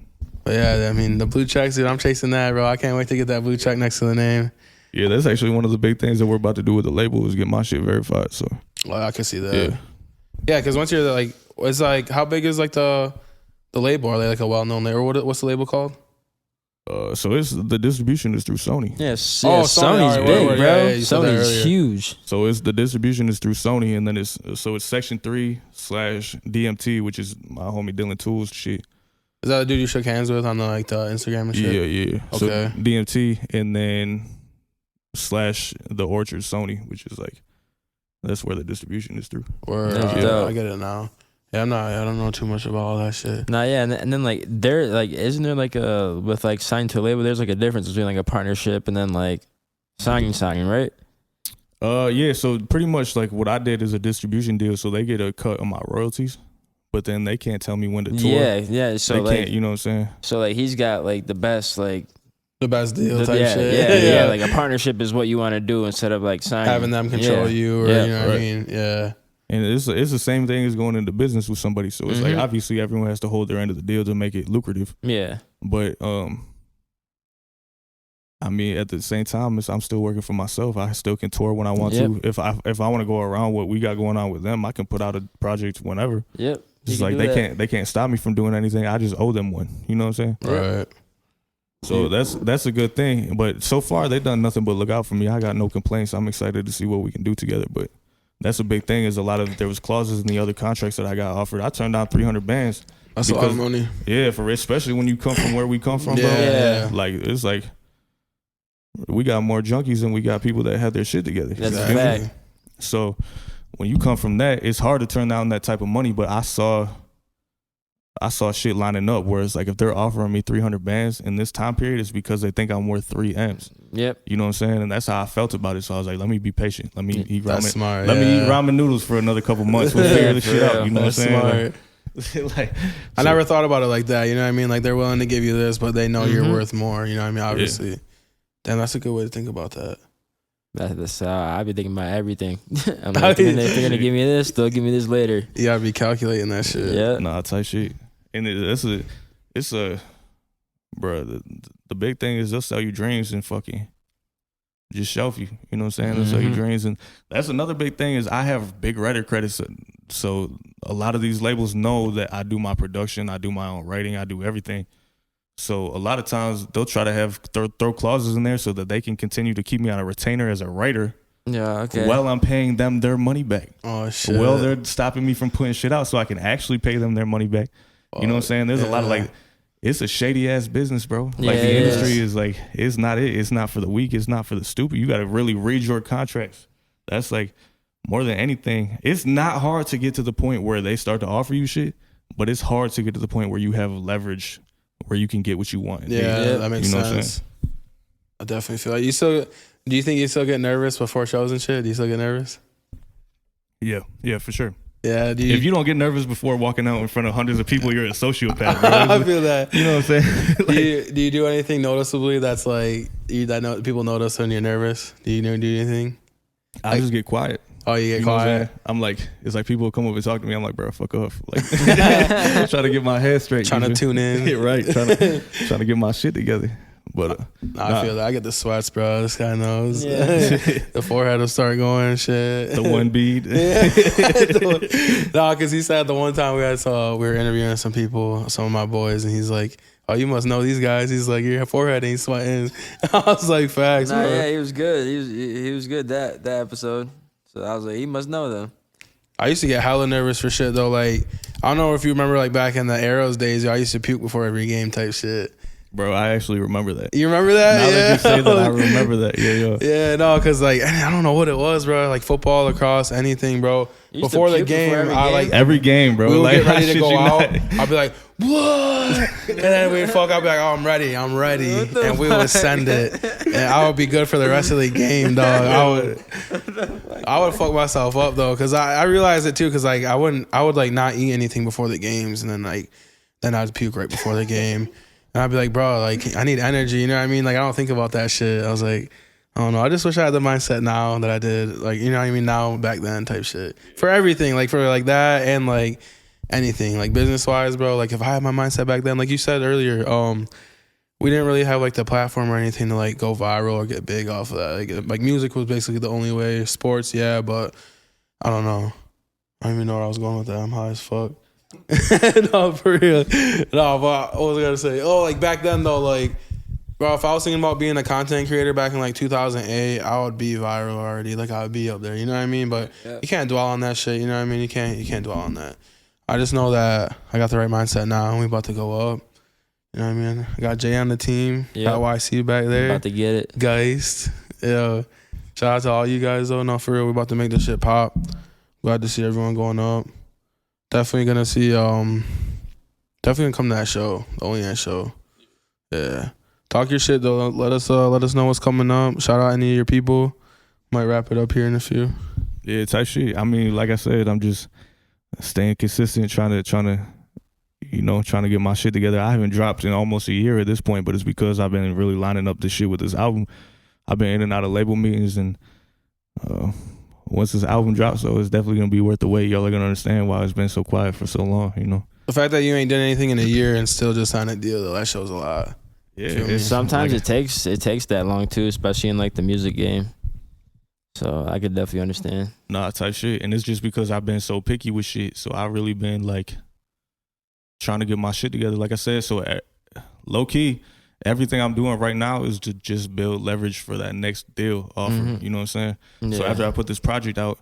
But yeah, I mean the blue checks, dude. I'm chasing that, bro. I can't wait to get that blue check next to the name. Yeah, that's actually one of the big things that we're about to do with the label is get my shit verified. So, I can see that. Yeah, because once you're like, it's like, how big is like the label? Are they like a well-known label? What's the label called? So the distribution is through Sony. Yes, Sony's big, bro. Yeah, Sony's huge. So the distribution is through Sony, and then it's Section 3/DMT, which is my homie Dylan Tools shit. Is that the dude you shook hands with on the Instagram and shit? Yeah. Okay. So DMT, and then / the Orchard Sony, which is like that's where the distribution is through. I get it now. Yeah, I don't know too much about all that shit. Nah, yeah, and then like there like isn't there like a with like signed to a label? There's like a difference between like a partnership and then like signing, right? Yeah. So pretty much like what I did is a distribution deal, so they get a cut of my royalties, but then they can't tell me when to tour. Yeah. So they like, can't, you know what I'm saying? So like he's got like the best deal type shit. Yeah. Like a partnership is what you want to do instead of like signing. Having them control you, or you know what I mean? Yeah. And it's the same thing as going into business with somebody. So it's like obviously everyone has to hold their end of the deal to make it lucrative. Yeah. But I mean, at the same time, I'm still working for myself. I still can tour when I want to. If I want to go around what we got going on with them, I can put out a project whenever. Yep. It's like they can't stop me from doing anything. I just owe them one. You know what I'm saying? Right. So that's a good thing. But so far they've done nothing but look out for me. I got no complaints. I'm excited to see what we can do together. But that's a big thing. Is there was clauses in the other contracts that I got offered. I turned down 300 bands. That's a lot of money. Yeah, especially when you come from where we come from, bro. Yeah. Like it's like we got more junkies than we got people that have their shit together. That's a fact. So when you come from that, it's hard to turn down that type of money. But I saw shit lining up where it's like if they're offering me 300 bands in this time period, it's because they think I'm worth 3 M's. Yep. You know what I'm saying? And that's how I felt about it. So I was like, let me be patient. Let me eat ramen. Smart, let me eat ramen noodles for another couple months. We'll figure this shit out. You know what I'm saying? Smart. I never thought about it like that. You know what I mean? Like they're willing to give you this, but they know you're worth more. You know what I mean? Obviously. Yeah. Damn, that's a good way to think about that. That's I be thinking about everything. I'm like, if they're gonna give me this, they'll give me this later. You gotta be calculating that shit. Yeah. Nah, tight shit. And it's a bro. The big thing is they'll sell you dreams and fucking just shelf you. You know what I'm saying? They'll sell you dreams, and that's another big thing is I have big writer credits, so a lot of these labels know that I do my production, I do my own writing, I do everything. So a lot of times they'll try to have throw clauses in there so that they can continue to keep me on a retainer as a writer. Yeah, okay. While I'm paying them their money back. Oh shit. Well, they're stopping me from putting shit out so I can actually pay them their money back. You know what I'm saying? There's a lot of like, it's a shady ass business, bro. Like the industry is like, it's not it. It's not for the weak. It's not for the stupid. You got to really read your contracts. That's like more than anything. It's not hard to get to the point where they start to offer you shit, but it's hard to get to the point where you have leverage where you can get what you want. Yeah, that makes sense. I definitely feel like do you think you still get nervous before shows and shit? Do you still get nervous? Yeah, for sure. Yeah, if you don't get nervous before walking out in front of hundreds of people, you're a sociopath, bro. I feel that. You know what I'm saying? Like, do you do anything noticeably that's like people notice when you're nervous? Do you do anything? I just get quiet. Oh, you get quiet. I'm like, it's like people will come over and talk to me. I'm like, bro, fuck off. Like, I'm trying to get my head straight. Trying to tune in. Yeah, right. Trying to get my shit together. But I feel that. I get the sweats, bro. This guy knows. Yeah. The forehead will start going and shit. The one bead. No, because he said the one time we were interviewing some people, some of my boys, and he's like, oh, you must know these guys. He's like, your forehead ain't sweating. I was like, facts, bro. Yeah, he was good. He was good that episode. So I was like, he must know them. I used to get hella nervous for shit though. Like, I don't know if you remember, like back in the Arrows days, I used to puke before every game type shit. Bro, I actually remember that. You remember that? Now that you say that, I remember that. Yeah. Yeah, no, because like I don't know what it was, bro. Like football, lacrosse, anything, bro. Before the game, every game, bro. We would like, get ready to go out. I'd be like, what? And then we'd fuck. I'd be like, oh, I'm ready, and we would send it, and I would be good for the rest of the game, dog. I would fuck myself up though, because I realized it too, because like I would like not eat anything before the games, and then I'd puke right before the game. And I'd be like, bro, like, I need energy, you know what I mean? Like, I don't think about that shit. I was like, I don't know. I just wish I had the mindset now that I did. Like, you know what I mean? Now, back then type shit. For everything, like, for, like, that and, like, anything. Like, business-wise, bro, like, if I had my mindset back then, like you said earlier, we didn't really have, like, the platform or anything to, like, go viral or get big off of that. Like music was basically the only way. Sports, yeah, but I don't know. I don't even know where I was going with that. I'm high as fuck. No, for real. No, but what was I gonna say? Oh, like back then though, like, bro, if I was thinking about being a content creator back in like 2008, I would be viral already. Like I would be up there. You know what I mean? But you can't dwell on that shit. You know what I mean? You can't dwell on that. I just know that I got the right mindset now, and we about to go up. You know what I mean? I got Jay on the team. Yep. Got YC back there. About to get it. Geist. Yeah. Shout out to all you guys though. No, for real, we about to make this shit pop. Glad to see everyone going up. Definitely gonna see. Definitely gonna come to that show. The Only Ant show. Yeah. Talk your shit though. Let us know what's coming up. Shout out any of your people. Might wrap it up here in a few. Yeah, type shit. I mean, like I said, I'm just staying consistent, trying to get my shit together. I haven't dropped in almost a year at this point, but it's because I've been really lining up this shit with this album. I've been in and out of label meetings, and once this album drops, so it's definitely gonna be worth the wait. Y'all are gonna understand why it's been so quiet for so long, you know. The fact that you ain't done anything in a year and still just signed a deal, though, that shows a lot. Yeah, sometimes it takes that long too, especially in like the music game. So I could definitely understand. Nah, type shit, and it's just because I've been so picky with shit. So I've really been like trying to get my shit together. Like I said, so low key, everything I'm doing right now is to just build leverage for that next deal offer. Mm-hmm. You know what I'm saying? Yeah. So after I put this project out,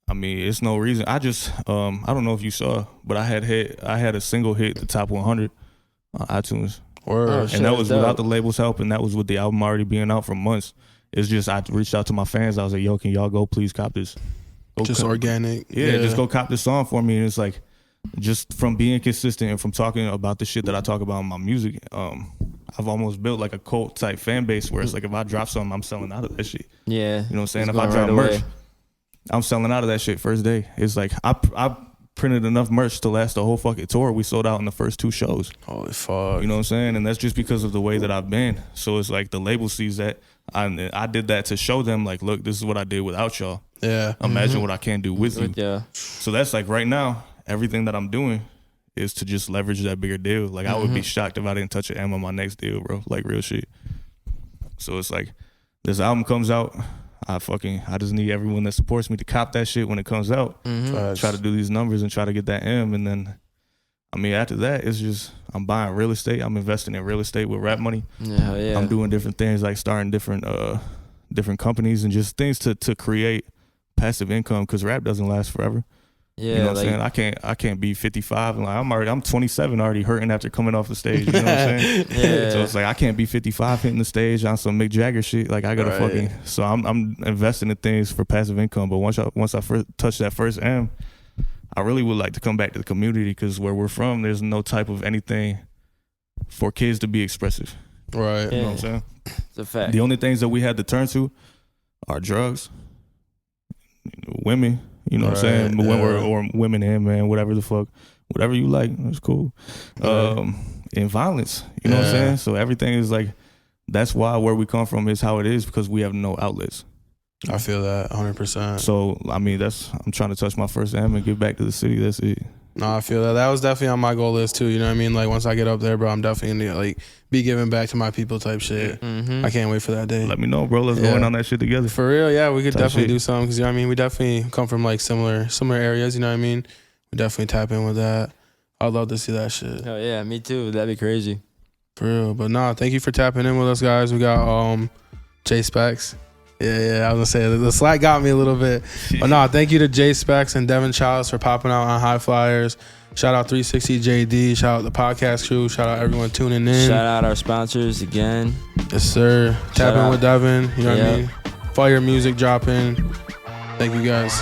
I mean, it's no reason. I just I don't know if you saw, but I had a single hit the top 100 on iTunes. And that was without the label's help, and that was with the album already being out for months. It's just I reached out to my fans. I was like, "Yo, can y'all go please cop this?" Organic. Yeah, just go cop this song for me. And it's like, just from being consistent and from talking about the shit that I talk about in my music, I've almost built like a cult type fan base where it's like if I drop something, I'm selling out of that shit. Yeah, you know what I'm saying? If I drop merch, I'm selling out of that shit first day. It's like I printed enough merch to last the whole fucking tour. We sold out in the first 2 shows. Holy fuck. You know what I'm saying? And that's just because of the way that I've been. So it's like the label sees that. I did that to show them, like, look, this is what I did without y'all. Yeah. Imagine what I can do with you. Yeah. So that's like right now, everything that I'm doing is to just leverage that bigger deal. Like I would be shocked if I didn't touch an M on my next deal, bro. Like real shit. So it's like this album comes out. I just need everyone that supports me to cop that shit when it comes out. Try to do these numbers and try to get that M. And then, I mean, after that, it's just, I'm buying real estate. I'm investing in real estate with rap money. Yeah. I'm doing different things like starting different companies and just things to create passive income because rap doesn't last forever. Yeah, you know what I'm saying? I can't be 55 and like I'm 27 already hurting after coming off the stage. You know what I'm saying? Yeah. So it's like I can't be 55 hitting the stage on some Mick Jagger shit. Like I gotta so I'm investing in things for passive income. But once I first touch that first M, I really would like to come back to the community because where we're from, there's no type of anything for kids to be expressive. Right. You know what I'm saying? It's a fact. The only things that we had to turn to are drugs, women. You know what I'm saying? Or women and man, whatever the fuck, whatever you like, it's cool. And violence, you know what I'm saying? So everything is like, that's why where we come from is how it is because we have no outlets. I feel that 100%. So I mean, I'm trying to touch my first M and get back to the city. That's it. No, I feel that. That was definitely on my goal list too. You know what I mean? Like once I get up there, bro, I'm definitely gonna like be giving back to my people type shit. I can't wait for that day. Let me know, bro. Let's go in on that shit together. For real, yeah, we could definitely do something because you know what I mean. We definitely come from like similar areas. You know what I mean? We definitely tap in with that. I'd love to see that shit. Oh yeah, me too. That'd be crazy. For real, but nah, thank you for tapping in with us, guys. We got Jae Speccs. Yeah, I was gonna say the Slack got me a little bit, but nah, thank you to Jae Speccs and Devan Childs for popping out on High Flyers. Shout out 360 JD. Shout out the podcast crew. Shout out everyone tuning in. Shout out our sponsors again. Yes, sir. Tap in with Devan. You know what I mean? Fire music dropping. Thank you guys.